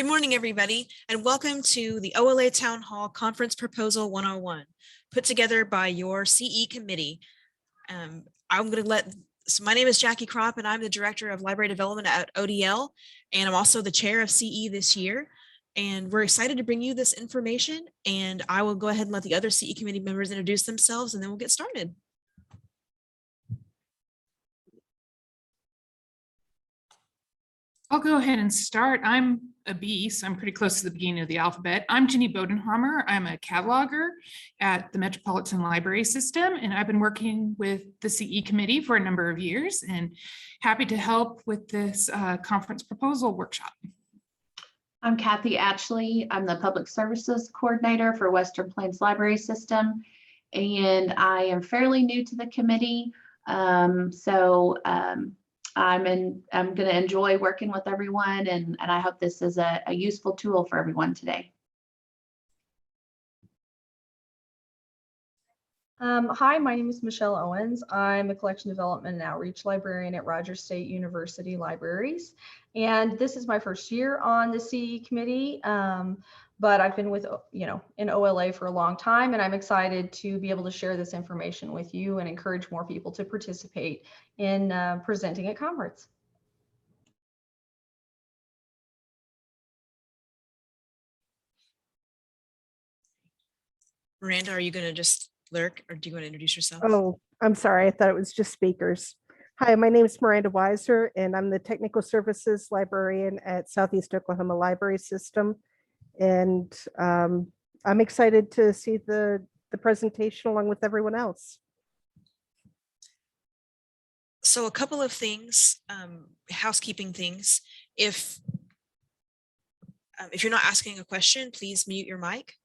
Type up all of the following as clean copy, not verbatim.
Good morning, everybody, and welcome to the OLA Town Hall Conference Proposal 101, put together by your CE committee. So my name is Jackie Kropp, and I'm the Director of Library Development at ODL, and I'm also the Chair of CE this year. And we're excited to bring you this information, and I will go ahead and let the other CE committee members introduce themselves, and then we'll get started. I'll go ahead and start. I'm a B, so I'm pretty close to the beginning of the alphabet. I'm Jenny Bodenhammer. I'm a cataloger at the Metropolitan Library System, and I've been working with the CE committee for a number of years and happy to help with this conference proposal workshop. I'm Kathy Atchley. I'm the Public Services Coordinator for Western Plains Library System, and I am fairly new to the committee. I'm going to enjoy working with everyone, and I hope this is a useful tool for everyone today. Hi, my name is Michelle Owens. I'm a collection development and outreach librarian at Rogers State University Libraries. And this is my first year on the CE committee, but I've been with, in OLA for a long time, and I'm excited to be able to share this information with you and encourage more people to participate in presenting at conference. Miranda, are you going to just lurk, or do you want to introduce yourself? Oh, I'm sorry. I thought it was just speakers. Hi, my name is Miranda Weiser, and I'm the Technical Services Librarian at Southeast Oklahoma Library System. And I'm excited to see the presentation along with everyone else. So a couple of things, housekeeping things. If you're not asking a question, please mute your mic.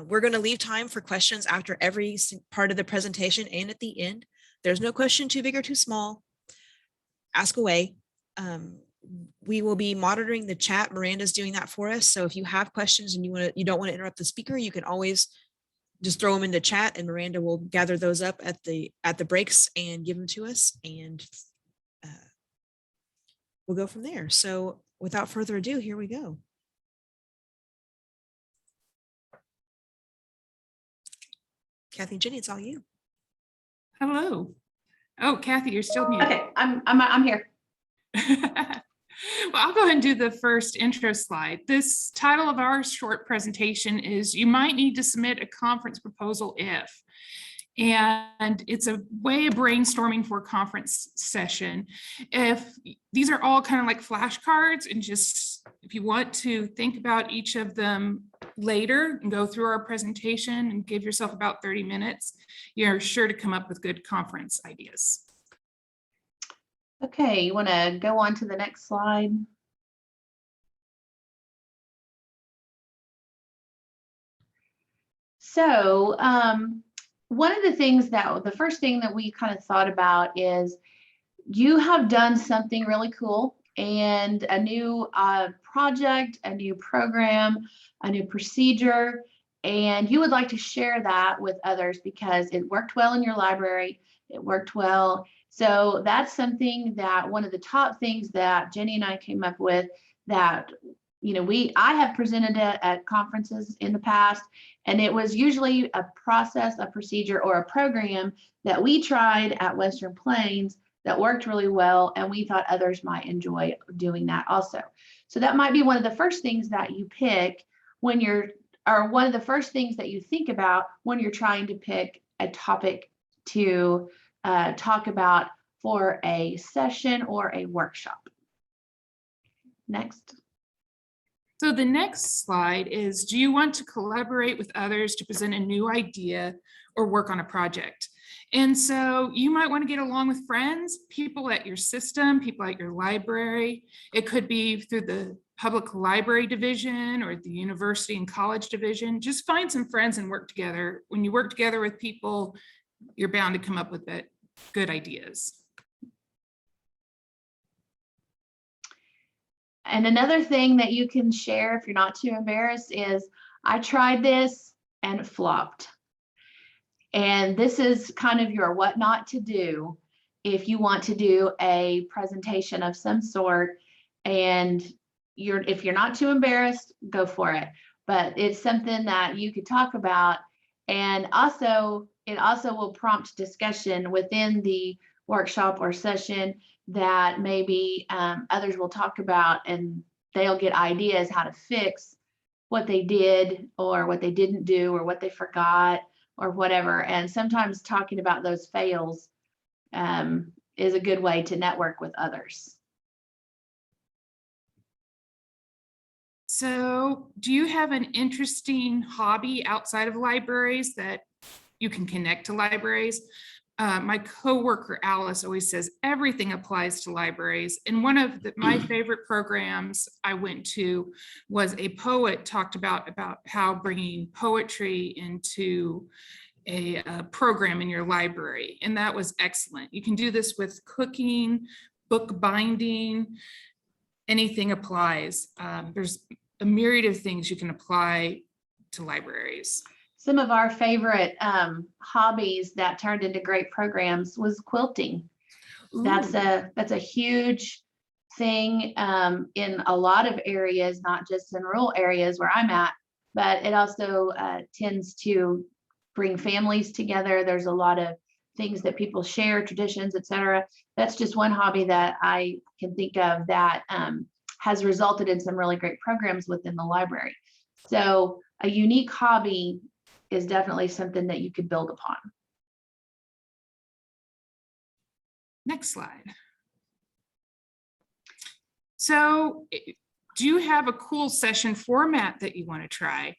We're going to leave time for questions after every part of the presentation and at the end. There's no question too big or too small. Ask away. We will be monitoring the chat. Miranda's doing that for us. So if you have questions and you don't want to interrupt the speaker, you can always just throw them in the chat, and Miranda will gather those up at the breaks and give them to us, and we'll go from there. So without further ado, here we go. Kathy and Jenny, it's all you. Hello. Oh, Kathy, you're still muted. Okay, I'm here. Well, I'll go ahead and do the first intro slide. This title of our short presentation is "You Might Need to Submit a Conference Proposal If." And it's a way of brainstorming for a conference session. If these are all kind of like flashcards, and just if you want to think about each of them later and go through our presentation and give yourself about 30 minutes, you're sure to come up with good conference ideas. Okay, you want to go on to the next slide? So one of the things the first thing that we kind of thought about is you have done something really cool, and a new project, a new program, a new procedure, and you would like to share that with others because it worked well in your library, it worked well. So that's something that one of the top things that Jenny and I came up with that, I have presented at conferences in the past, and it was usually a process, a procedure, or a program that we tried at Western Plains that worked really well, and we thought others might enjoy doing that also. So that might be one of the first things that you pick when or one of the first things that you think about when you're trying to pick a topic to talk about for a session or a workshop. Next. So the next slide is, do you want to collaborate with others to present a new idea or work on a project? And so you might want to get along with friends, people at your system, people at your library. It could be through the public library division or the university and college division. Just find some friends and work together. When you work together with people, you're bound to come up with good ideas. And another thing that you can share if you're not too embarrassed is, I tried this and it flopped. And this is kind of your what not to do if you want to do a presentation of some sort and if you're not too embarrassed, go for it. But it's something that you could talk about. And also, it also will prompt discussion within the workshop or session that maybe others will talk about, and they'll get ideas how to fix what they did or what they didn't do or what they forgot or whatever. And sometimes talking about those fails is a good way to network with others. So do you have an interesting hobby outside of libraries that you can connect to libraries? My coworker Alice always says everything applies to libraries. And one of my favorite programs I went to was a poet talked about how bringing poetry into a program in your library. And that was excellent. You can do this with cooking, book binding, anything applies. There's a myriad of things you can apply to libraries. Some of our favorite hobbies that turned into great programs was quilting. That's a huge thing in a lot of areas, not just in rural areas where I'm at, but it also tends to bring families together. There's a lot of things that people share, traditions, etc. That's just one hobby that I can think of that has resulted in some really great programs within the library. So a unique hobby is definitely something that you could build upon. Next slide. So do you have a cool session format that you want to try?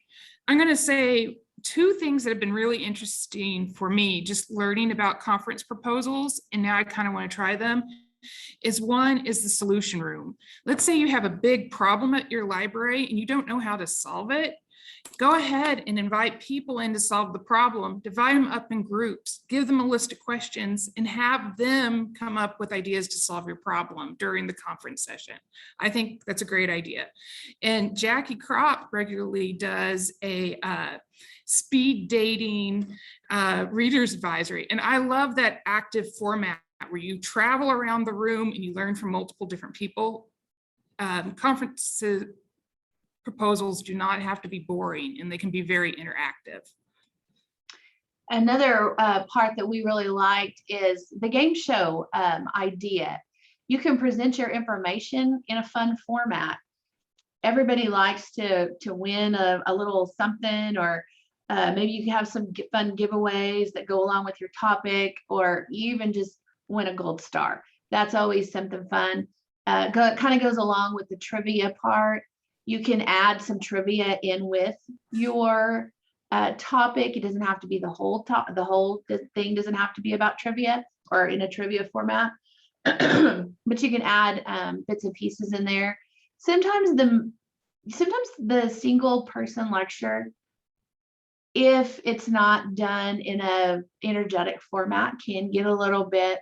I'm going to say two things that have been really interesting for me, just learning about conference proposals, and now I kind of want to try them, is one is the solution room. Let's say you have a big problem at your library and you don't know how to solve it. Go ahead and invite people in to solve the problem, divide them up in groups, give them a list of questions, and have them come up with ideas to solve your problem during the conference session. I think that's a great idea. And Jackie Kropp regularly does a speed dating reader's advisory. And I love that active format where you travel around the room and you learn from multiple different people. Conferences proposals do not have to be boring, and they can be very interactive. Another part that we really liked is the game show idea. You can present your information in a fun format. Everybody likes to win a little something, or maybe you can have some fun giveaways that go along with your topic, or even just win a gold star. That's always something fun. Kind of goes along with the trivia part. You can add some trivia in with your topic. It doesn't have to be the whole thing doesn't have to be about trivia or in a trivia format, but you can add bits and pieces in there. Sometimes the single person lecture, if it's not done in a energetic format, can get a little bit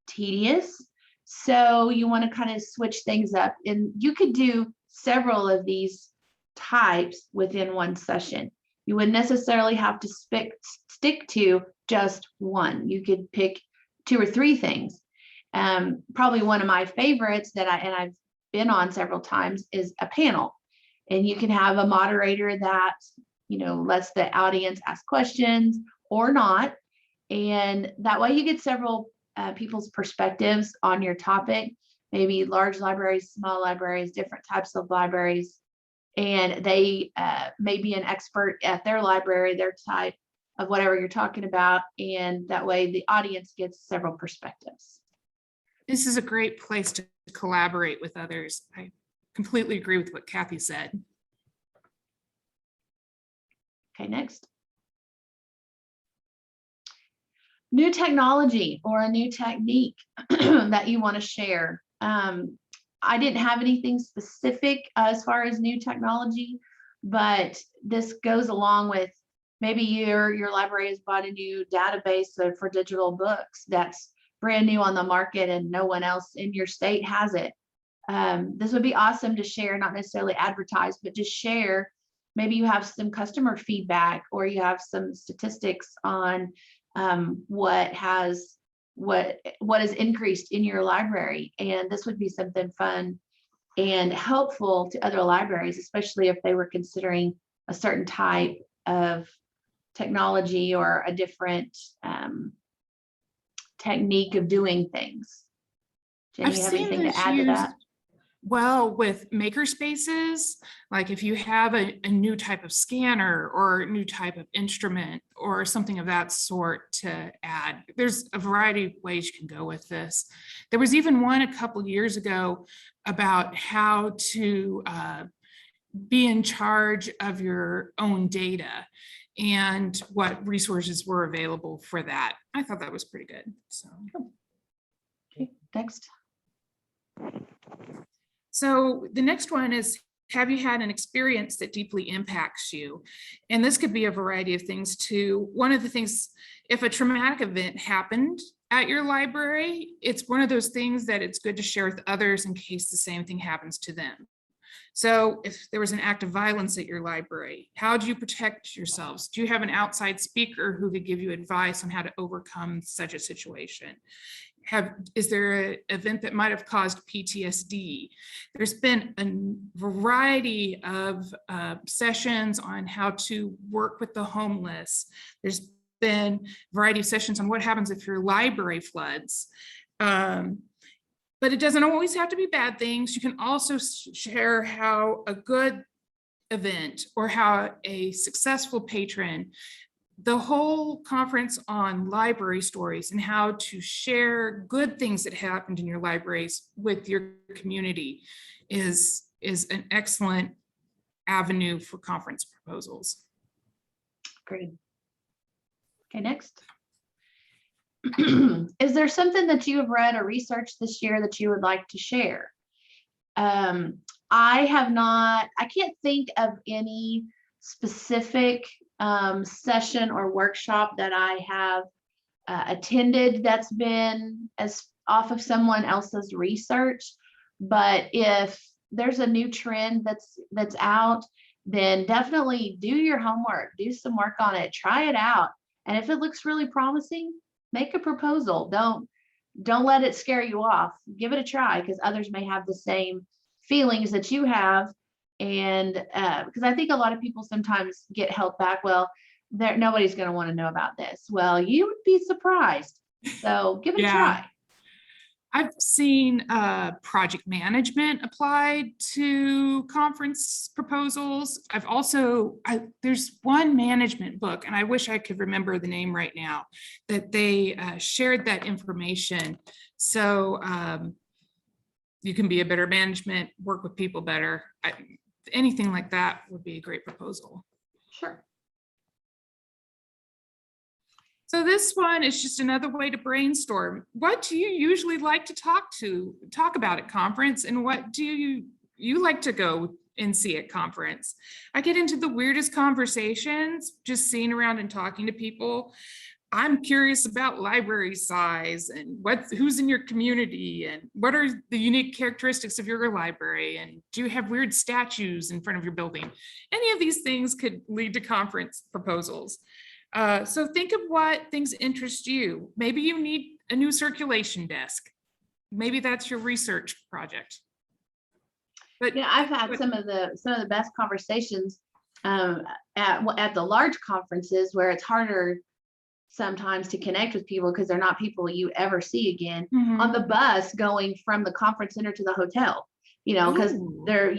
tedious. So you want to kind of switch things up, and you could do several of these types within one session. You wouldn't necessarily have to stick to just one. You could pick 2 or 3 things. Probably one of my favorites that I've been on several times is a panel, and you can have a moderator that lets the audience ask questions or not, and that way you get several people's perspectives on your topic. Maybe large libraries, small libraries, different types of libraries, and they may be an expert at their library, their type of whatever you're talking about, and that way the audience gets several perspectives. This is a great place to collaborate with others. I completely agree with what Kathy said. Okay, next. New technology or a new technique that you want to share. I didn't have anything specific as far as new technology, but this goes along with maybe your library has bought a new database for digital books that's brand new on the market and no one else in your state has it. This would be awesome to share, not necessarily advertise, but just share. Maybe you have some customer feedback, or you have some statistics on what has increased in your library, and this would be something fun and helpful to other libraries, especially if they were considering a certain type of technology or a different technique of doing things. Jenny, I've you have seen anything to this add to used that? well with maker spaces, like if you have a new type of scanner or a new type of instrument or something of that sort to add. There's a variety of ways you can go with this. There was even one a couple years ago about how to be in charge of your own data and what resources were available for that. I thought that was pretty good. So, Okay, next. so the next one is, have you had an experience that deeply impacts you? And this could be a variety of things too. One of the things, if a traumatic event happened at your library, it's one of those things that it's good to share with others in case the same thing happens to them. So if there was an act of violence at your library, how do you protect yourselves? Do you have an outside speaker who could give you advice on how to overcome such a situation? Is there an event that might have caused PTSD? There's been a variety of sessions on how to work with the homeless. There's been a variety of sessions on what happens if your library floods. But it doesn't always have to be bad things. You can also share how a good event or how a successful patron, the whole conference on library stories and how to share good things that happened in your libraries with your community is an excellent avenue for conference proposals. Great. Okay, next. Is there something that you have read or researched this year that you would like to share? I have not, I can't think of any specific session or workshop that I have attended that's been as off of someone else's research. But if there's a new trend that's out, then definitely do your homework, do some work on it, try it out. And if it looks really promising, make a proposal. Don't let it scare you off. Give it a try, because others may have the same feelings that you have. And because I think a lot of people sometimes get held back. Well, nobody's going to want to know about this. Well, you would be surprised. So give it a try. I've seen project management applied to conference proposals. I've also, there's one management book, and I wish I could remember the name right now, that they shared that information. So you can be a better management, work with people better. Anything like that would be a great proposal. Sure. So this one is just another way to brainstorm. What do you usually like to talk about at conference, and what do you like to go and see at conference? I get into the weirdest conversations just seeing around and talking to people. I'm curious about library size and who's in your community and what are the unique characteristics of your library, and do you have weird statues in front of your building? Any of these things could lead to conference proposals. So think of what things interest you. Maybe you need a new circulation desk. Maybe that's your research project. But yeah, I've had some of the best conversations at the large conferences, where it's harder sometimes to connect with people because they're not people you ever see again. On the bus going from the conference center to the hotel, because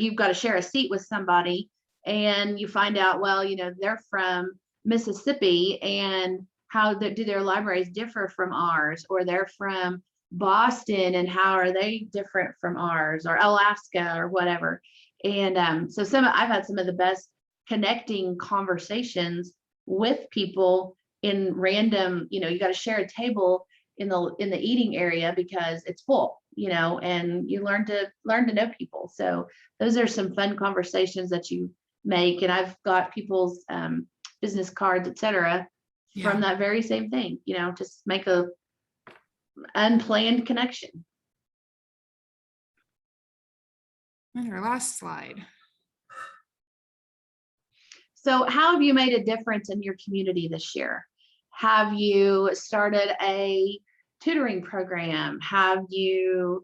you've got to share a seat with somebody, and you find out, well, they're from Mississippi, and how do their libraries differ from ours, or they're from Boston, and how are they different from ours, or Alaska, or whatever. And so I've had some of the best connecting conversations with people in random, you got to share a table in the eating area because it's full, and you learn to know people. So those are some fun conversations that you make. And I've got people's business cards, etc., from that very same thing, just make a unplanned connection. And our last slide. So how have you made a difference in your community this year? Have you started a tutoring program? Have you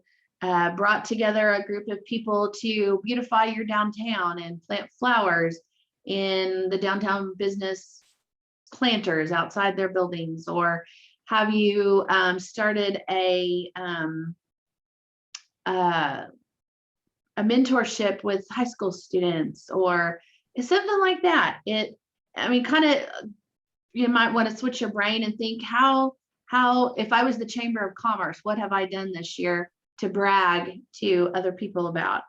brought together a group of people to beautify your downtown and plant flowers in the downtown business planters outside their buildings? Or have you started a mentorship with high school students or something like that? I mean, kind of, you might want to switch your brain and think, how, if I was the Chamber of Commerce, what have I done this year to brag to other people about?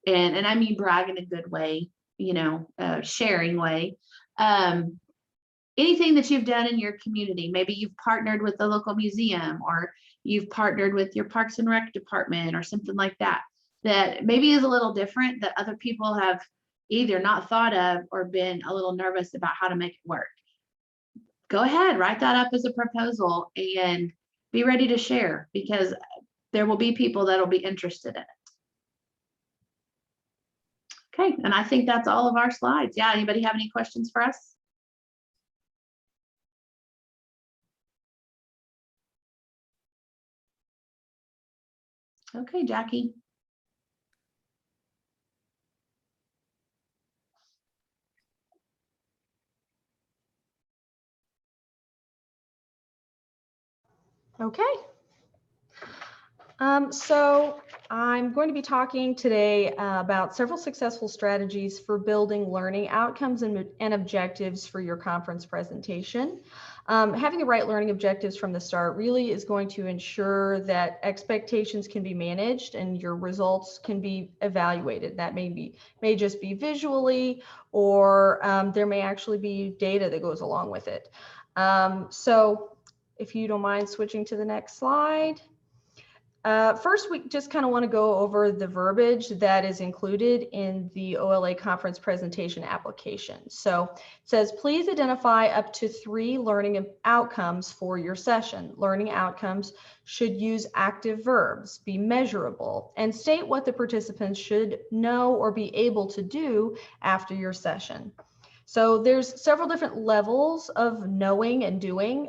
And I mean, brag in a good way, you know, sharing way. Anything that you've done in your community, maybe you've partnered with the local museum, or you've partnered with your Parks and Rec department or something like that, that maybe is a little different, that other people have either not thought of or been a little nervous about how to make it work. Go ahead, write that up as a proposal and be ready to share, because there will be people that will be interested in it. Okay, and I think that's all of our slides. Yeah, anybody have any questions for us? Okay, Jackie. Okay. So I'm going to be talking today about several successful strategies for building learning outcomes and objectives for your conference presentation. Having the right learning objectives from the start really is going to ensure that expectations can be managed and your results can be evaluated. That may just be visually, or there may actually be data that goes along with it. So if you don't mind switching to the next slide. First, we just kind of want to go over the verbiage that is included in the OLA conference presentation application. So it says, please identify up to 3 learning outcomes for your session. Learning outcomes should use active verbs, be measurable, and state what the participants should know or be able to do after your session. So there's several different levels of knowing and doing.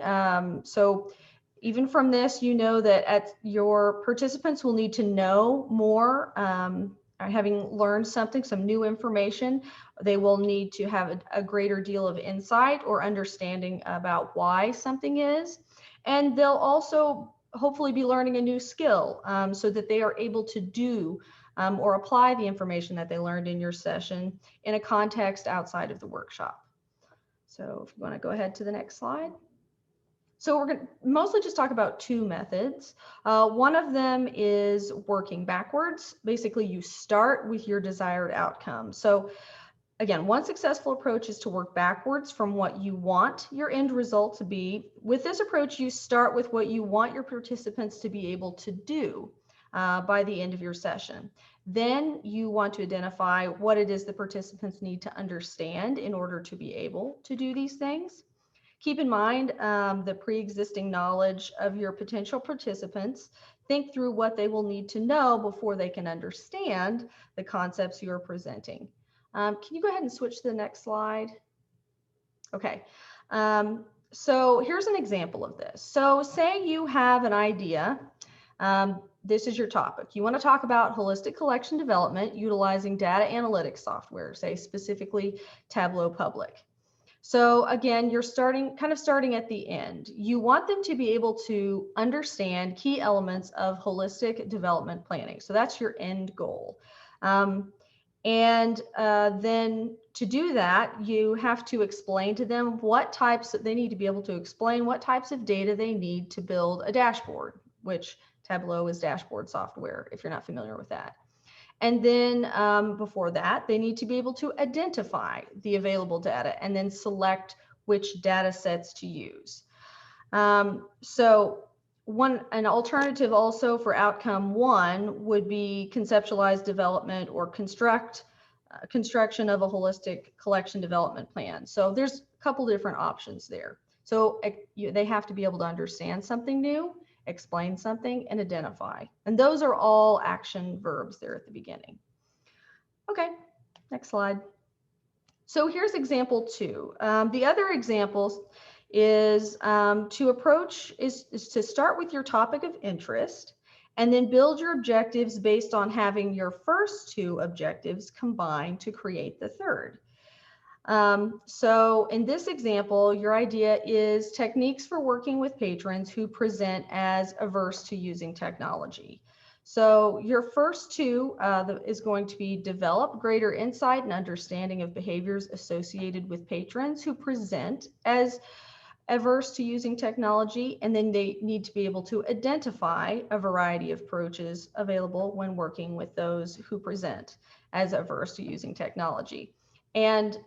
So even from this, you know that your participants will need to know more, having learned something, some new information. They will need to have a greater deal of insight or understanding about why something is. And they'll also hopefully be learning a new skill so that they are able to do or apply the information that they learned in your session in a context outside of the workshop. So if you want to go ahead to the next slide. So we're going to mostly just talk about 2 methods. One of them is working backwards. Basically, you start with your desired outcome. So again, one successful approach is to work backwards from what you want your end result to be. With this approach, you start with what you want your participants to be able to do by the end of your session. Then you want to identify what it is the participants need to understand in order to be able to do these things. Keep in mind the pre-existing knowledge of your potential participants. Think through what they will need to know before they can understand the concepts you're presenting. Can you go ahead and switch to the next slide? Okay, so here's an example of this. So say you have an idea. This is your topic. You want to talk about holistic collection development utilizing data analytics software, say specifically Tableau Public. So again, you're starting at the end. You want them to be able to understand key elements of holistic development planning. So that's your end goal. Then to do that, you have to explain to them they need to be able to explain what types of data they need to build a dashboard, which Tableau is dashboard software, if you're not familiar with that. And then before that, they need to be able to identify the available data and then select which data sets to use. So an alternative also for outcome 1 would be conceptualize development or construction of a holistic collection development plan. So there's a couple different options there. So they have to be able to understand something new, explain something, and identify. And those are all action verbs there at the beginning. Okay, next slide. So here's example 2. The other examples is to start with your topic of interest And then build your objectives based on having your first two objectives combined to create the third. So in this example, your idea is techniques for working with patrons who present as averse to using technology. So your first two is going to be develop greater insight and understanding of behaviors associated with patrons who present as averse to using technology, and then they need to be able to identify a variety of approaches available when working with those who present as averse to using technology. And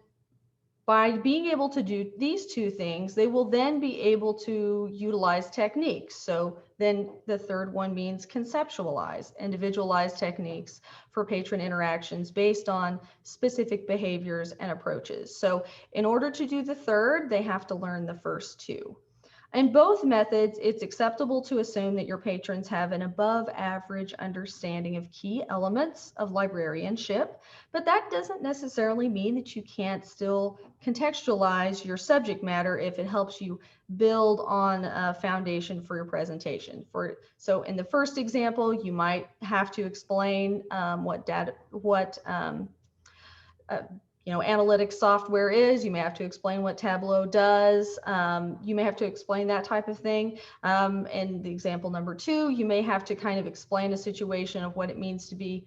by being able to do these two things, they will then be able to utilize techniques. So then the third one means conceptualize, individualized techniques for patron interactions based on specific behaviors and approaches. So in order to do the third, they have to learn the first two. In both methods, it's acceptable to assume that your patrons have an above average understanding of key elements of librarianship, but that doesn't necessarily mean that you can't still contextualize your subject matter if it helps you build on a foundation for your presentation. So in the first example, you might have to explain analytics software is. You may have to explain what Tableau does. You may have to explain that type of thing. And the example number two, you may have to kind of explain a situation of what it means to be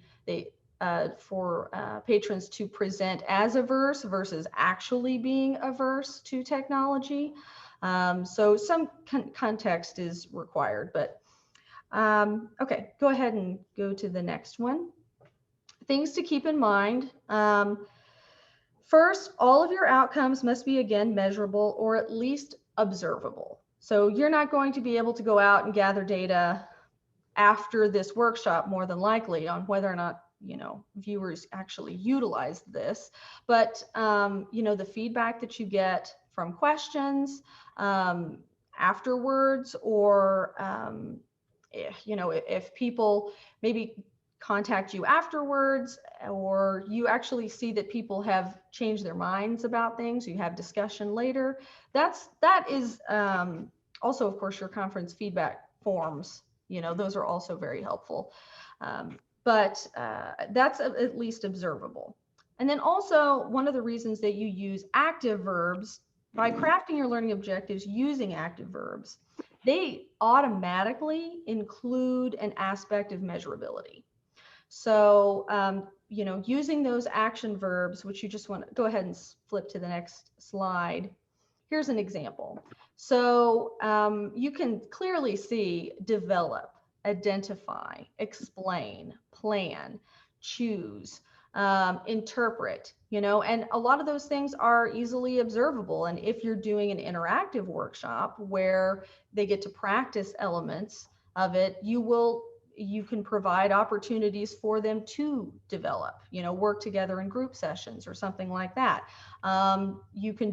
for patrons to present as averse versus actually being averse to technology. So some context is required, but okay, go ahead and go to the next one. Things to keep in mind. First, all of your outcomes must be, again, measurable or at least observable. So you're not going to be able to go out and gather data after this workshop, more than likely, on whether or not viewers actually utilize this. But the feedback that you get from questions afterwards, or if people maybe contact you afterwards, or you actually see that people have changed their minds about things, you have discussion later, that is also, of course, your conference feedback forms, those are also very helpful. But that's at least observable. And then also, one of the reasons that you use active verbs, by crafting your learning objectives using active verbs, they automatically include an aspect of measurability. So, using those action verbs, which you just want to go ahead and flip to the next slide. Here's an example. So you can clearly see develop, identify, explain, plan, choose, interpret, and a lot of those things are easily observable. And if you're doing an interactive workshop where they get to practice elements of it, you can provide opportunities for them to develop, work together in group sessions or something like that. You can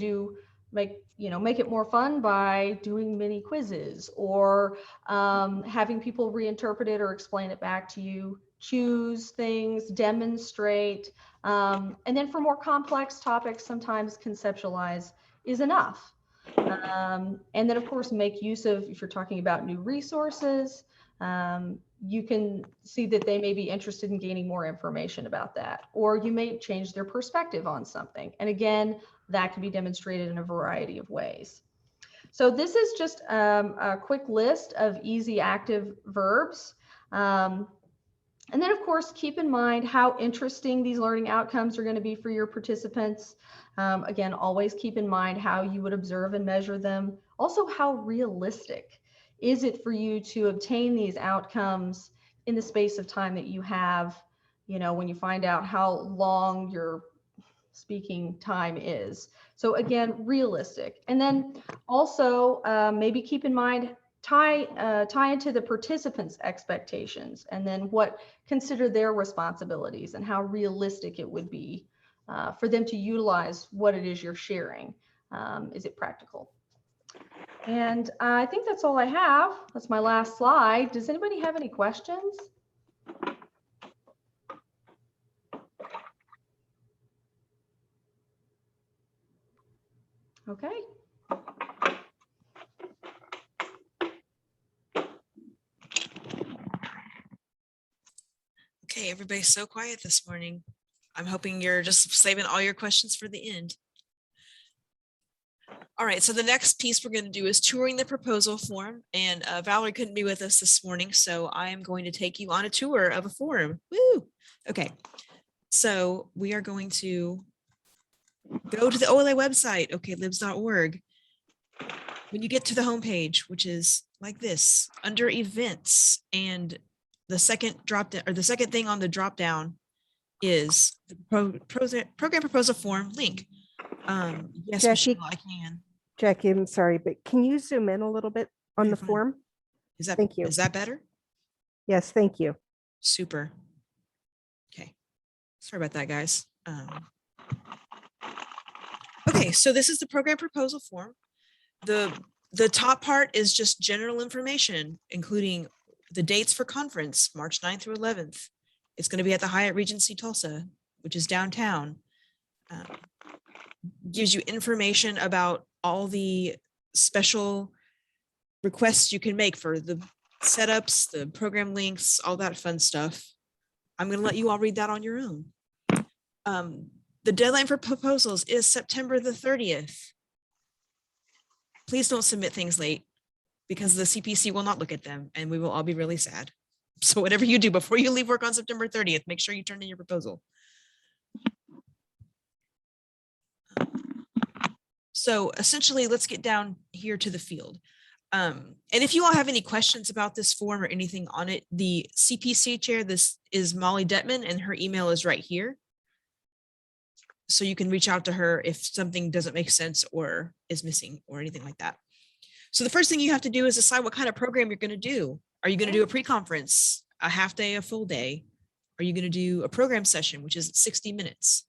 make it more fun by doing mini quizzes, or having people reinterpret it or explain it back to you, choose things, demonstrate. And then for more complex topics, sometimes conceptualize is enough. And then, of course, make use of, if you're talking about new resources, you can see that they may be interested in gaining more information about that, or you may change their perspective on something. And again, that can be demonstrated in a variety of ways. So this is just a quick list of easy active verbs. And then, of course, keep in mind how interesting these learning outcomes are going to be for your participants. Again, always keep in mind how you would observe and measure them. Also, how realistic is it for you to obtain these outcomes in the space of time that you have, when you find out how long your speaking time is. So again, realistic. And then also maybe keep in mind, tie into the participants' expectations, and then consider their responsibilities and how realistic it would be for them to utilize what it is you're sharing. Is it practical? And I think that's all I have. That's my last slide. Does anybody have any questions? Okay. everybody's so quiet this morning. I'm hoping you're just saving all your questions for the end. All right, so the next piece we're going to do is touring the proposal form, and Valerie couldn't be with us this morning, so I am going to take you on a tour of a form. Woo! Okay, so we are going to go to the OLA website, oklibs.org. When you get to the homepage, which is like this, under events, and the second drop down, or the second thing on the drop down is the program proposal form link. Yes, Jackie? Michelle, I can. Jackie, I'm sorry, but can you zoom in a little bit on You're the fine. form? Thank you. Is that better? Yes, thank you. Super. Okay. Sorry about that, guys. Okay, so this is the program proposal form. The top part is just general information, including the dates for conference, March 9th through 11th. It's going to be at the Hyatt Regency Tulsa, which is downtown. Gives you information about all the special requests you can make for the setups, the program links, all that fun stuff. I'm going to let you all read that on your own. The deadline for proposals is September the 30th. Please don't submit things late because the CPC will not look at them and we will all be really sad. So whatever you do before you leave work on September 30th, make sure you turn in your proposal. So essentially, let's get down here to the field. And if you all have any questions about this form or anything on it, the CPC chair, this is Molly Detman, and her email is right here. So you can reach out to her if something doesn't make sense or is missing or anything like that. So the first thing you have to do is decide what kind of program you're going to do. Are you going to do a pre-conference, a half day, a full day? Are you going to do a program session, which is 60 minutes?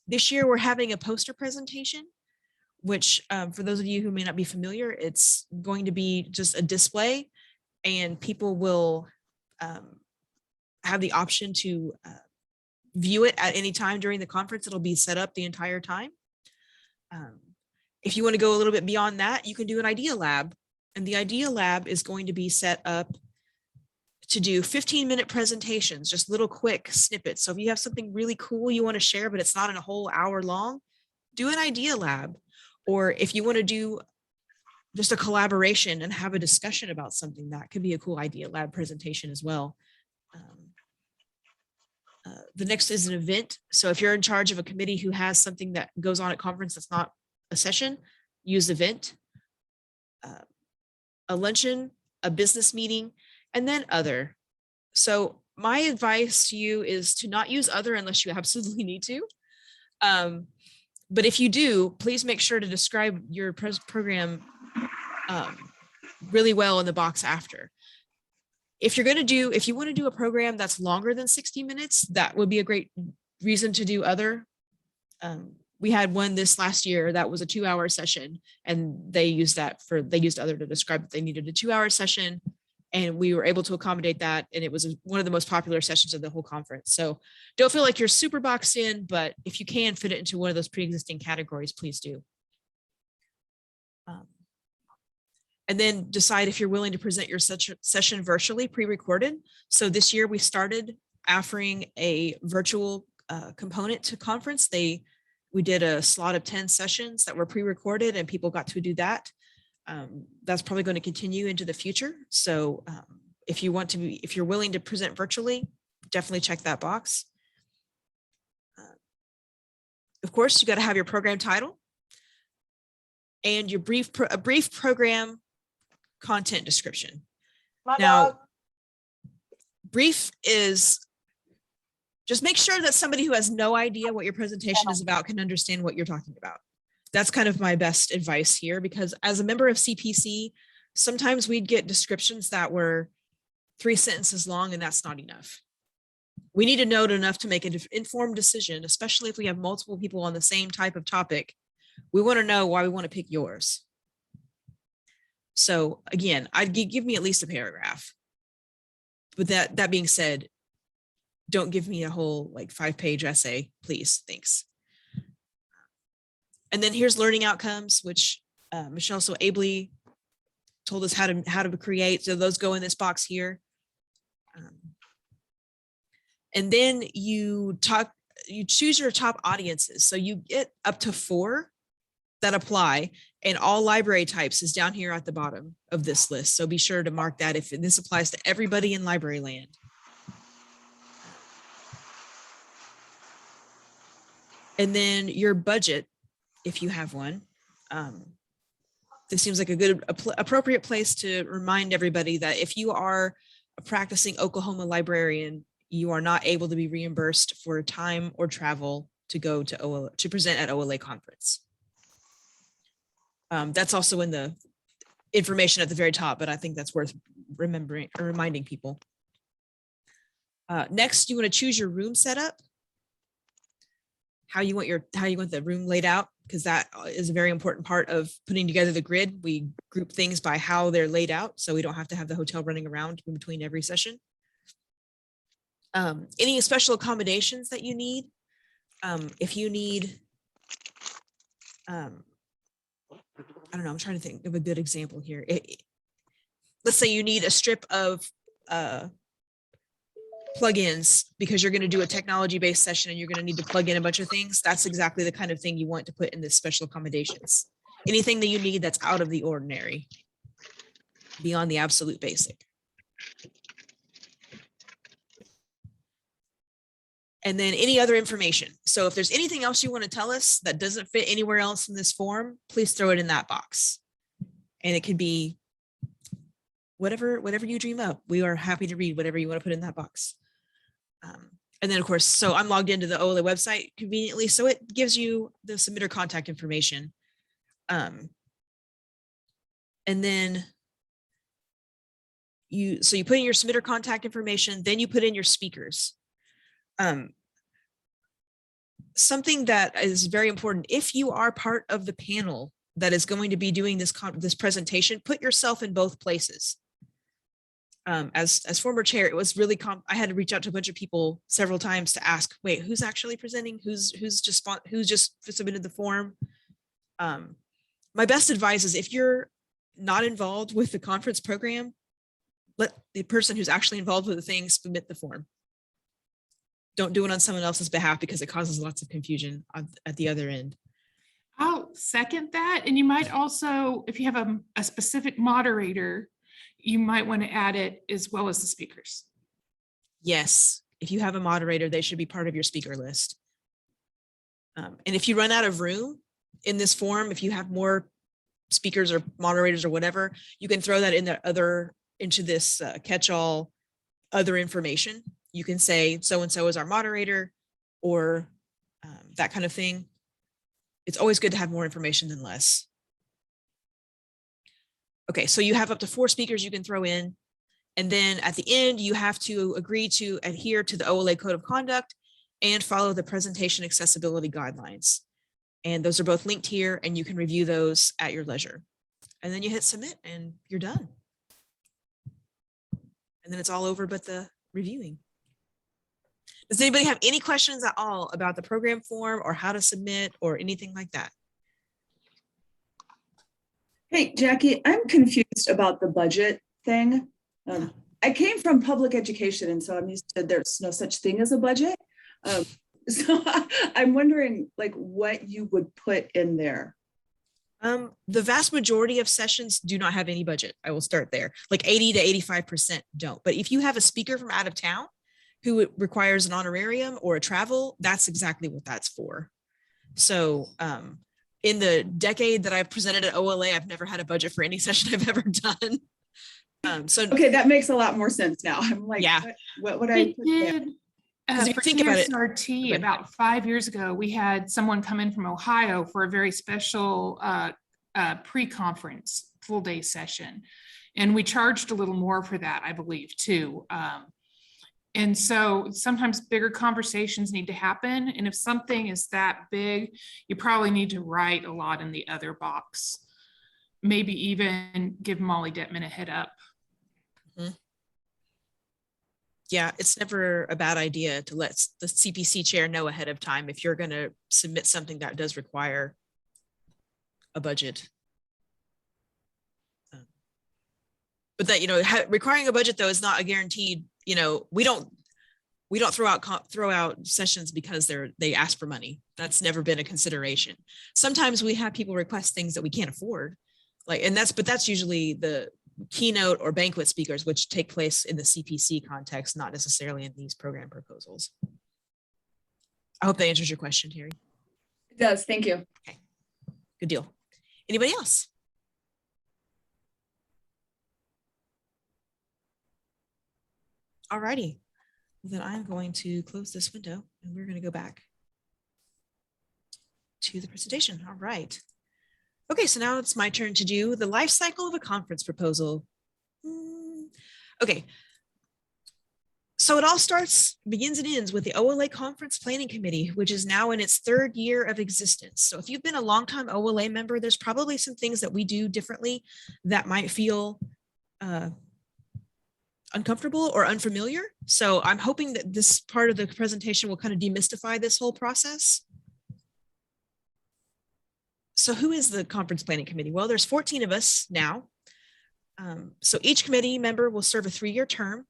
This year, we're having a poster presentation, which for those of you who may not be familiar, it's going to be just a display and people will have the option to view it at any time during the conference. It'll be set up the entire time. If you want to go a little bit beyond that, you can do an idea lab, and the idea lab is going to be set up to do 15-minute presentations, just little quick snippets. So if you have something really cool you want to share, but it's not in a whole hour long, do an idea lab. Or if you want to do just a collaboration and have a discussion about something, that could be a cool idea lab presentation as well. The next is an event. So if you're in charge of a committee who has something that goes on at conference that's not a session, use event, a luncheon, a business meeting, and then other. So my advice to you is to not use other unless you absolutely need to. But if you do, please make sure to describe your program really well in the box after. If you want to do a program that's longer than 60 minutes, that would be a great reason to do other. We had one this last year that was a 2-hour session, and they used other to describe that they needed a 2-hour session, and we were able to accommodate that. And it was one of the most popular sessions of the whole conference. So don't feel like you're super boxed in, but if you can fit it into one of those pre-existing categories, please do. And then decide if you're willing to present your session virtually pre-recorded. So this year we started offering a virtual component to conference. We did a slot of 10 sessions that were pre-recorded and people got to do that. That's probably going to continue into the future. So if you're willing to present virtually, definitely check that box. Of course, you got to have your program title and your a brief program content description. Now, brief is just make sure that somebody who has no idea what your presentation is about can understand what you're talking about. That's kind of my best advice here, because as a member of CPC, sometimes we'd get descriptions that were 3 sentences long, and that's not enough. We need to know enough to make an informed decision, especially if we have multiple people on the same type of topic. We want to know why we want to pick yours. So again, I'd give me at least a paragraph. But that being said, don't give me a whole 5-page essay, please. Thanks. And then here's learning outcomes, which Michelle so ably told us how to create. So those go in this box here. And then you choose your top audiences. So you get up to 4 that apply, and all library types is down here at the bottom of this list. So be sure to mark that if this applies to everybody in library land. And then your budget, if you have one. This seems like a good, appropriate place to remind everybody that if you are a practicing Oklahoma librarian, you are not able to be reimbursed for time or travel to go to OLA, to present at OLA conference. That's also in the information at the very top, but I think that's worth remembering or reminding people. Next, you want to choose your room setup, how you want the room laid out, because that is a very important part of putting together the grid. We group things by how they're laid out, so we don't have to have the hotel running around in between every session. Any special accommodations that you need. If you need, I don't know, I'm trying to think of a good example here. Let's say you need a strip of plugins because you're going to do a technology-based session and you're going to need to plug in a bunch of things. That's exactly the kind of thing you want to put in this special accommodations. Anything that you need that's out of the ordinary, beyond the absolute basic. And then any other information. So if there's anything else you want to tell us that doesn't fit anywhere else in this form, please throw it in that box. And it could be whatever you dream up. We are happy to read whatever you want to put in that box. And then of course, so I'm logged into the OLA website conveniently. So it gives you the submitter contact information. And then you put in your submitter contact information, then you put in your speakers. Something that is very important, if you are part of the panel that is going to be doing this presentation, put yourself in both places. As former chair, it was really, I had to reach out to a bunch of people several times to ask, wait, who's actually presenting? Who's just submitted the form? My best advice is if you're not involved with the conference program, let the person who's actually involved with the thing submit the form. Don't do it on someone else's behalf because it causes lots of confusion at the other end. I'll second that. And you might also, if you have a specific moderator, you might want to add it as well as the speakers. Yes, if you have a moderator, they should be part of your speaker list. And if you run out of room in this form, if you have more speakers or moderators or whatever, you can throw that in into this catch-all other information. You can say so-and-so is our moderator or that kind of thing. It's always good to have more information than less. Okay, so you have up to 4 speakers you can throw in. And then at the end, you have to agree to adhere to the OLA Code of Conduct and follow the presentation accessibility guidelines. And those are both linked here and you can review those at your leisure. And then you hit submit and you're done. And then it's all over but the reviewing. Does anybody have any questions at all about the program form or how to submit or anything like that? Hey, Jackie, I'm confused about the budget thing. I came from public education, and so I'm used to there's no such thing as a budget. So I'm wondering like what you would put in there. The vast majority of sessions do not have any budget. I will start there. Like 80 to 85% don't. But if you have a speaker from out of town who requires an honorarium or a travel, that's exactly what that's for. So in the decade that I've presented at OLA, I've never had a budget for any session I've ever done. Okay, that makes a lot more sense now. I'm like, yeah, what would I put there? Because if you think about it, TSRT, about 5 years ago, we had someone come in from Ohio for a very special pre-conference full day session. And we charged a little more for that, I believe, too. And so sometimes bigger conversations need to happen. And if something is that big, you probably need to write a lot in the other box. Maybe even give Molly Detman a head up. Mm-hmm. Yeah, it's never a bad idea to let the CPC chair know ahead of time if you're going to submit something that does require a budget. But that, requiring a budget though is not a guaranteed, we don't We don't throw out sessions because they ask for money. That's never been a consideration. Sometimes we have people request things that we can't afford, but that's usually the keynote or banquet speakers, which take place in the CPC context, not necessarily in these program proposals. I hope that answers your question, Terry. It does. Thank you. Okay, good deal. Anybody else? All righty. Then I'm going to close this window and we're going to go back to the presentation. All right. Okay, so now it's my turn to do the life cycle of a conference proposal. Okay. So it all begins and ends with the OLA Conference Planning Committee, which is now in its 3rd year of existence. So if you've been a longtime OLA member, there's probably some things that we do differently that might feel uncomfortable or unfamiliar. So I'm hoping that this part of the presentation will kind of demystify this whole process. So who is the Conference Planning Committee? Well, there's 14 of us now. So each committee member will serve a 3-year term.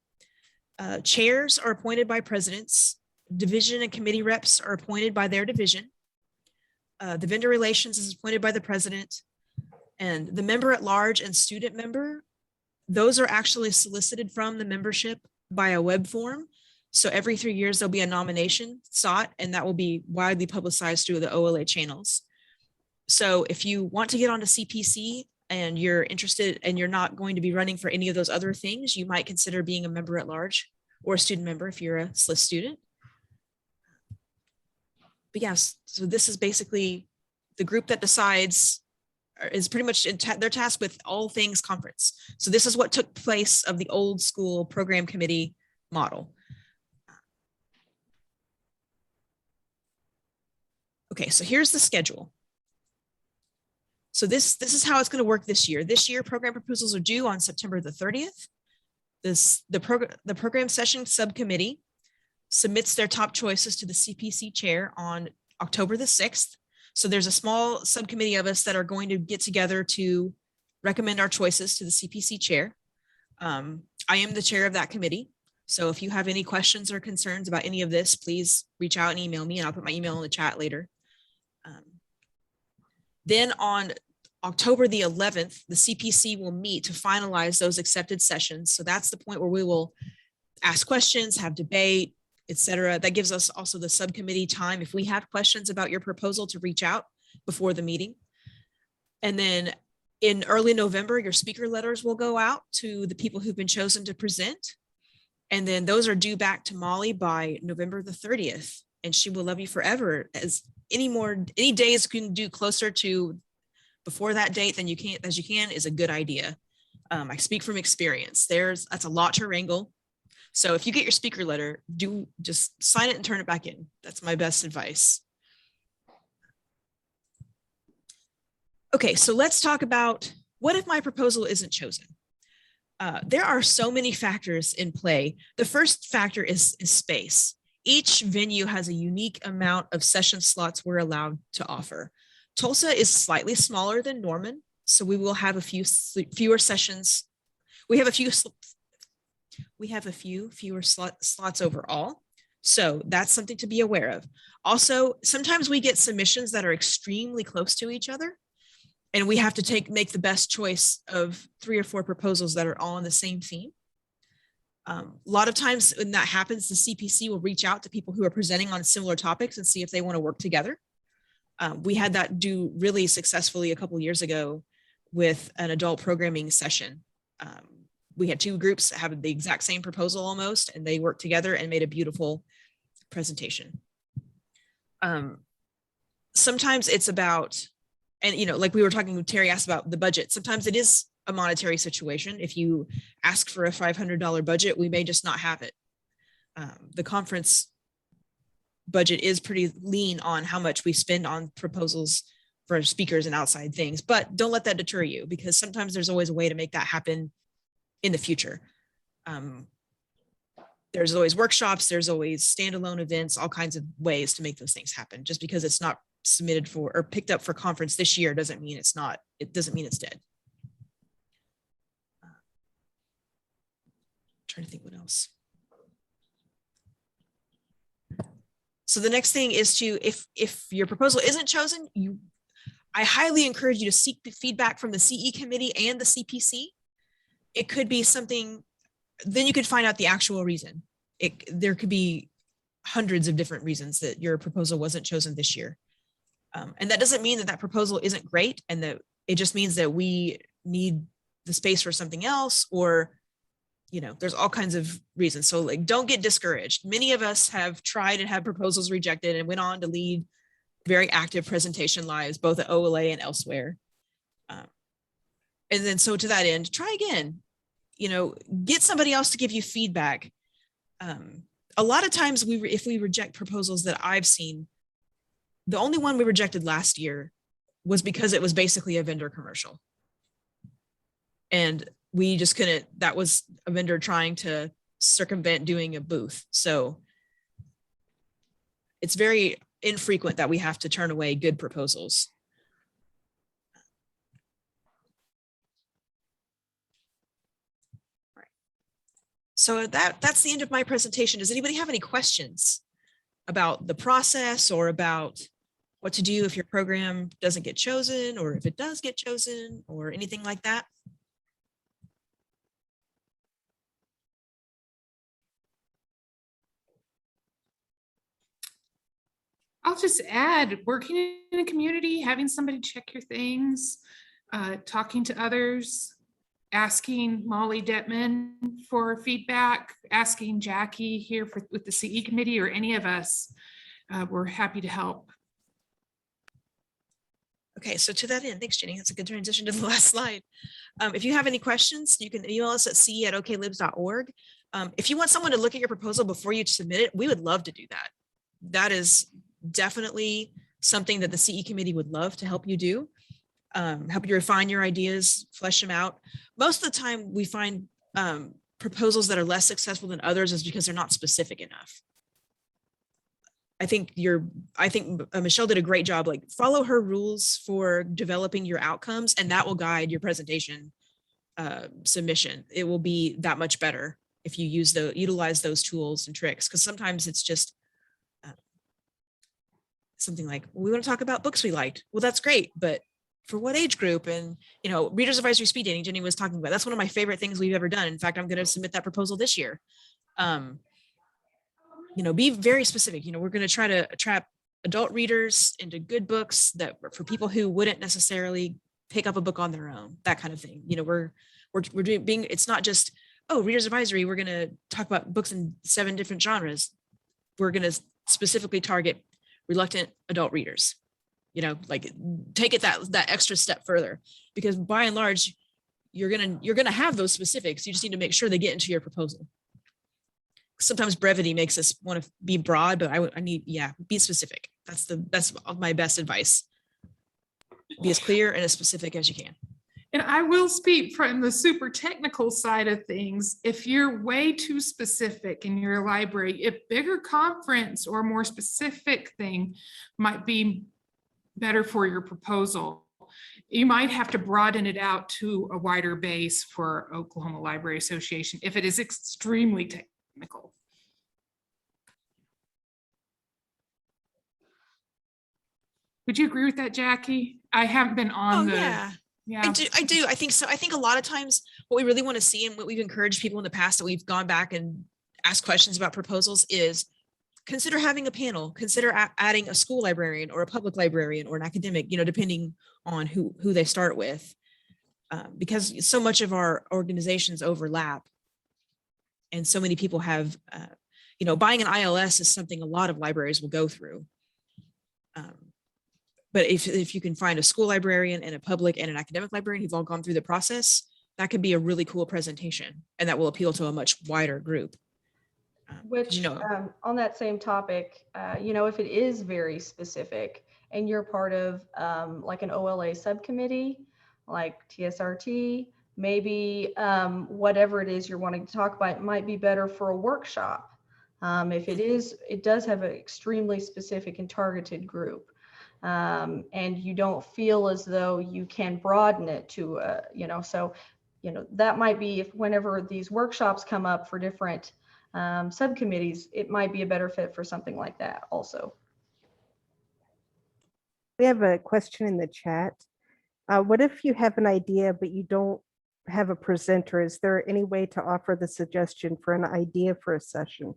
Chairs are appointed by presidents. Division and committee reps are appointed by their division. The vendor relations is appointed by the president. And the member at large and student member, those are actually solicited from the membership by a web form. So every 3 years, there'll be a nomination sought, and that will be widely publicized through the OLA channels. So if you want to get onto CPC and you're interested and you're not going to be running for any of those other things, you might consider being a member at large or a student member if you're a SLIS student. But yes, so this is basically the group that decides, is pretty much they're tasked with all things conference. So this is what took place of the old school program committee model. Okay, so here's the schedule. So this is how it's going to work this year. This year, program proposals are due on September the 30th. The program session subcommittee submits their top choices to the CPC chair on October the 6th. So there's a small subcommittee of us that are going to get together to recommend our choices to the CPC chair. I am the chair of that committee. So if you have any questions or concerns about any of this, please reach out and email me, and I'll put my email in the chat later. Then on October the 11th, the CPC will meet to finalize those accepted sessions. So that's the point where we will ask questions, have debate, etc. That gives us also the subcommittee time, if we have questions about your proposal, to reach out before the meeting. And then in early November, your speaker letters will go out to the people who've been chosen to present. And then those are due back to Molly by November the 30th. And she will love you forever. As any days you can do closer to before that date than you can is a good idea. I speak from experience. That's a lot to wrangle. So if you get your speaker letter, just sign it and turn it back in. That's my best advice. Okay, so let's talk about what if my proposal isn't chosen? There are so many factors in play. The first factor is space. Each venue has a unique amount of session slots we're allowed to offer. Tulsa is slightly smaller than Norman, so we will have fewer sessions. We have a few fewer slots overall. So that's something to be aware of. Also, sometimes we get submissions that are extremely close to each other, and we have to make the best choice of 3 or 4 proposals that are all on the same theme. A lot of times when that happens, the CPC will reach out to people who are presenting on similar topics and see if they want to work together. We had that do really successfully a couple of years ago with an adult programming session. We had 2 groups that have the exact same proposal almost, and they worked together and made a beautiful presentation. Sometimes it's about, and like we were talking, Terry asked about the budget. Sometimes it is a monetary situation. If you ask for a $500 budget, we may just not have it. The conference budget is pretty lean on how much we spend on proposals for speakers and outside things, but don't let that deter you, because sometimes there's always a way to make that happen in the future. There's always workshops, there's always standalone events, all kinds of ways to make those things happen. Just because it's not submitted for or picked up for conference this year doesn't mean it's dead. Trying to think what else. So the next thing is to, if your proposal isn't chosen, I highly encourage you to seek the feedback from the CE committee and the CPC. It could be something, then you could find out the actual reason. There could be hundreds of different reasons that your proposal wasn't chosen this year. And that doesn't mean that that proposal isn't great, and that it just means that we need the space for something else, or, you know, there's all kinds of reasons. So like, don't get discouraged. Many of us have tried and had proposals rejected and went on to lead very active presentation lives, both at OLA and elsewhere. And then, so to that end, try again, you know, get somebody else to give you feedback. A lot of times if we reject proposals that I've seen, the only one we rejected last year was because it was basically a vendor commercial. And we just couldn't, that was a vendor trying to circumvent doing a booth. So it's very infrequent that we have to turn away good proposals. So that's the end of my presentation. Does anybody have any questions about the process, or about what to do if your program doesn't get chosen, or if it does get chosen, or anything like that? I'll just add, working in a community, having somebody check your things, talking to others, asking Molly Detman for feedback, asking Jackie here with the CE committee, or any of us, we're happy to help. Okay, so to that end, thanks, Jenny. That's a good transition to the last slide. If you have any questions, you can email us at ce@oklibs.org. If you want someone to look at your proposal before you submit it, we would love to do that. That is definitely something that the CE committee would love to help you do. Help you refine your ideas, flesh them out. Most of the time we find proposals that are less successful than others is because they're not specific enough. I think Michelle did a great job. Like, follow her rules for developing your outcomes, and that will guide your presentation submission. It will be that much better if you utilize those tools and tricks, because sometimes it's just something like, we want to talk about books we liked. Well, that's great, but for what age group? And, you know, Reader's Advisory Speed Dating, Jenny was talking about, that's one of my favorite things we've ever done. In fact, I'm going to submit that proposal this year. You know, be very specific. You know, we're going to try to attract adult readers into good books that for people who wouldn't necessarily pick up a book on their own, that kind of thing. You know, we're doing, it's not just, oh, Reader's Advisory, we're going to talk about books in 7 different genres. We're going to specifically target reluctant adult readers, you know, like take it that extra step further, because by and large, you're going to have those specifics. You just need to make sure they get into your proposal. Sometimes brevity makes us want to be broad, but I need, be specific. That's my best advice. Be as clear and as specific as you can. And I will speak from the super technical side of things. If you're way too specific in your library, a bigger conference or more specific thing might be better for your proposal. You might have to broaden it out to a wider base for Oklahoma Library Association if it is extremely technical. Would you agree with that, Jackie? I haven't been on Yeah, I do. I think so. I think a lot of times what we really want to see, and what we've encouraged people in the past that we've gone back and asked questions about proposals, is consider having a panel, consider adding a school librarian or a public librarian or an academic, you know, depending on who they start with, because so much of our organizations overlap. And so many people have, you know, buying an ILS is something a lot of libraries will go through. But if you can find a school librarian and a public and an academic librarian who've all gone through the process, that could be a really cool presentation, and that will appeal to a much wider group. Which, you know, on that same topic, you know, if it is very specific and you're part of like an OLA subcommittee, like TSRT, maybe whatever it is you're wanting to talk about, it might be better for a workshop. If it does have an extremely specific and targeted group. And you don't feel as though you can broaden it to, you know, so, you know, that might be whenever these workshops come up for different subcommittees, it might be a better fit for something like that also. We have a question in the chat. What if you have an idea, but you don't have a presenter? Is there any way to offer the suggestion for an idea for a session?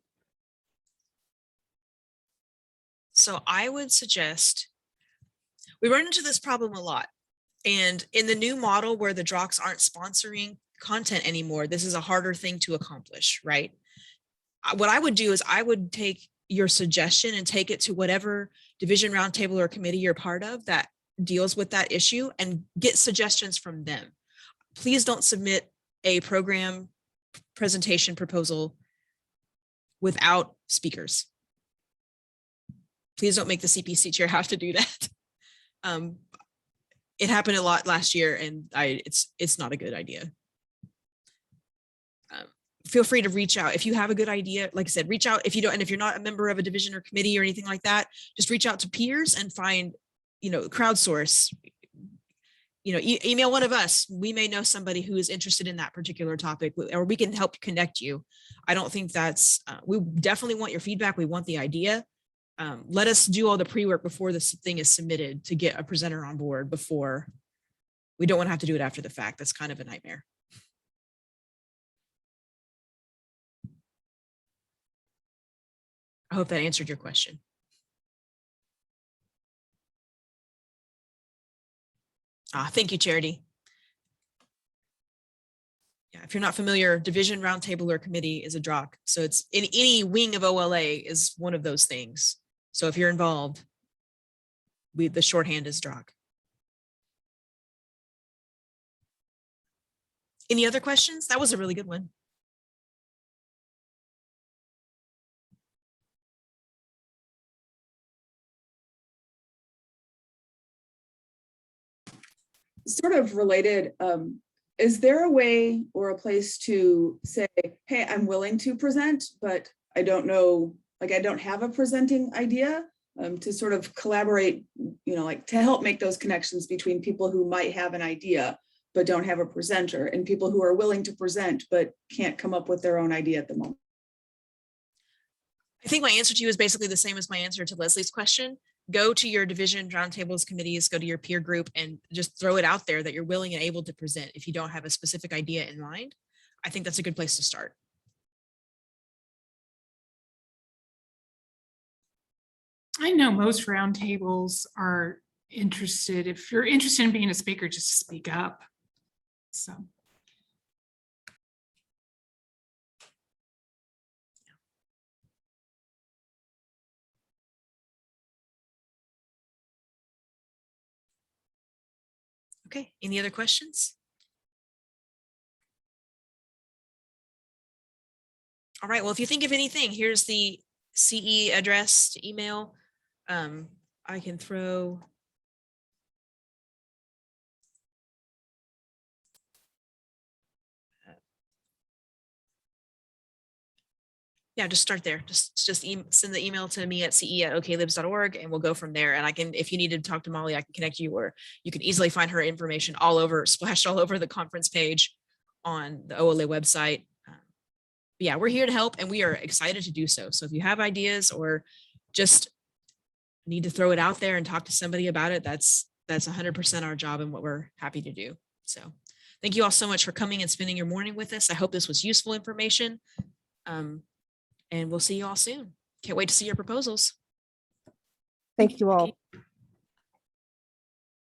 So I would suggest, we run into this problem a lot. And in the new model where the DROCs aren't sponsoring content anymore, this is a harder thing to accomplish, right? What I would do is I would take your suggestion and take it to whatever division roundtable or committee you're part of that deals with that issue and get suggestions from them. Please don't submit a program presentation proposal without speakers. Please don't make the CPC chair have to do that. It happened a lot last year, and it's not a good idea. Feel free to reach out if you have a good idea. Like I said, reach out if you don't, and if you're not a member of a division or committee or anything like that, just reach out to peers and find, crowdsource. Email one of us. We may know somebody who is interested in that particular topic, or we can help connect you. I don't think that's. We definitely want your feedback. We want the idea. Let us do all the pre-work before this thing is submitted to get a presenter on board. Before, we don't want to have to do it after the fact. That's kind of a nightmare. I hope that answered your question. Thank you, Charity. Yeah, if you're not familiar, division roundtable or committee is a DROC. So it's in any wing of OLA is one of those things. So if you're involved, the shorthand is DROC. Any other questions? That was a really good one. Sort of related, is there a way or a place to say, hey, I'm willing to present, but I don't know, like I don't have a presenting idea, to sort of collaborate, like to help make those connections between people who might have an idea but don't have a presenter and people who are willing to present but can't come up with their own idea at the moment? I think my answer to you is basically the same as my answer to Leslie's question. Go to your division roundtables, committees, go to your peer group and just throw it out there that you're willing and able to present. If you don't have a specific idea in mind, I think that's a good place to start. I know most roundtables are interested. If you're interested in being a speaker, just speak up. So. Okay, any other questions? All right, well, if you think of anything, here's the CE address to email. I can throw. Yeah, just start there. Just send the email to me at ce@oklibs.org and we'll go from there. And I can, if you need to talk to Molly, I can connect you, or you can easily find her information all over, splashed all over the conference page on the OLA website. Yeah, we're here to help and we are excited to do so. So if you have ideas or just need to throw it out there and talk to somebody about it, that's 100% our job and what we're happy to do. So thank you all so much for coming and spending your morning with us. I hope this was useful information. And we'll see you all soon. Can't wait to see your proposals. Thank you all.